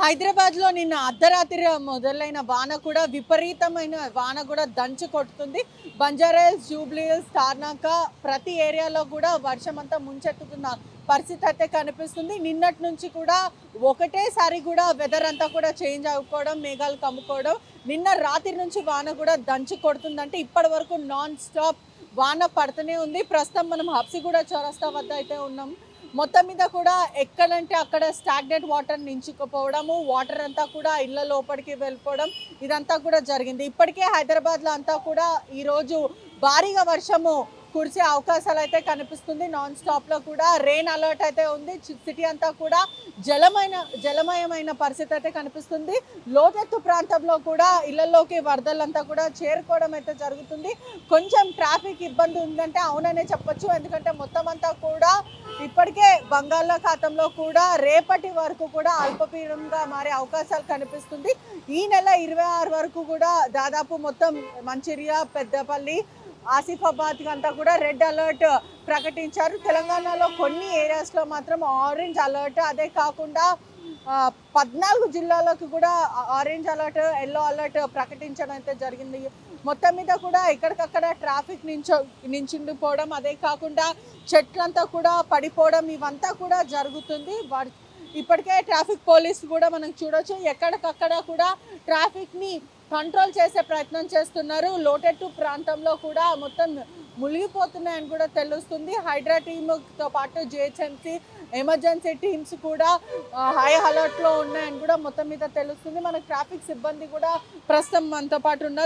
హైదరాబాద్లో నిన్న అర్ధరాత్రి మొదలైన వాన కూడా విపరీతమైన వాన కూడా దంచి కొడుతుంది. బంజారాహిల్స్, జూబ్లీ హిల్స్, తార్నాక ప్రతి ఏరియాలో కూడా వర్షం అంతా ముంచెత్తుతున్న పరిస్థితి అయితే కనిపిస్తుంది. నిన్నటి నుంచి కూడా ఒకటేసారి కూడా వెదర్ అంతా కూడా చేంజ్ అయిపోవడం, మేఘాలు కమ్ముకోవడం, నిన్న రాత్రి నుంచి వాన కూడా దంచి కొడుతుందంటే ఇప్పటి వరకు నాన్ స్టాప్ వాన పడుతూనే ఉంది. ప్రస్తుతం మనం హబ్సిగూడ చౌరస్తా వద్ద అయితే ఉన్నాం. మొత్తం మీద కూడా ఎక్కడంటే అక్కడ స్టాగ్నెట్ వాటర్ నించుకుపోవడము, వాటర్ అంతా కూడా ఇళ్ళ లోపలికి వెళ్ళిపోవడం ఇదంతా కూడా జరిగింది. ఇప్పటికే హైదరాబాద్లో అంతా కూడా ఈరోజు భారీగా వర్షము కురిసే అవకాశాలు అయితే కనిపిస్తుంది. నాన్ స్టాప్లో కూడా రెయిన్ అలర్ట్ అయితే ఉంది. సిటీ అంతా కూడా జలమయమైన పరిస్థితి అయితే కనిపిస్తుంది. లోతెత్తు ప్రాంతంలో కూడా ఇళ్లలోకి వరదలంతా కూడా చేరుకోవడం అయితే జరుగుతుంది. కొంచెం ట్రాఫిక్ ఇబ్బంది ఉందంటే అవుననే చెప్పొచ్చు. ఎందుకంటే మొత్తం అంతా కూడా ఇప్పటికే బంగాళాఖాతంలో కూడా రేపటి వరకు కూడా అల్పపీడనంగా మారే అవకాశాలు కనిపిస్తుంది. ఈ నెల 26 వరకు కూడా దాదాపు మొత్తం మంచిర్యాల, పెద్దపల్లి, ఆసిఫాబాద్ అంతా కూడా రెడ్ అలర్ట్ ప్రకటించారు. తెలంగాణలో కొన్ని ఏరియాస్లో మాత్రం ఆరెంజ్ అలర్ట్, అదే కాకుండా 14 జిల్లాలకు కూడా ఆరెంజ్ అలర్ట్, ఎల్లో అలర్ట్ ప్రకటించడం అయితే జరిగింది. మొత్తం మీద కూడా ఎక్కడికక్కడ ట్రాఫిక్ నించుండిపోవడం, అదే కాకుండా చెట్లంతా కూడా పడిపోవడం ఇవంతా కూడా జరుగుతుంది. ఇప్పటికే ట్రాఫిక్ పోలీసు కూడా మనం చూడొచ్చు, ఎక్కడికక్కడ కూడా ట్రాఫిక్ని కంట్రోల్ చేసే ప్రయత్నం చేస్తున్నారు. లోతెత్తు ప్రాంతంలో కూడా మొత్తం మునిగిపోతున్నాయని కూడా తెలుస్తుంది. హైడ్రా టీమ్తో పాటు జిహెచ్ఎంసీ ఎమర్జెన్సీ టీమ్స్ కూడా హై అలర్ట్లో ఉన్నాయని కూడా మొత్తం మీద తెలుస్తుంది. మనకు ట్రాఫిక్ సిబ్బంది కూడా ప్రస్తుతం మనతో పాటు ఉన్నారు.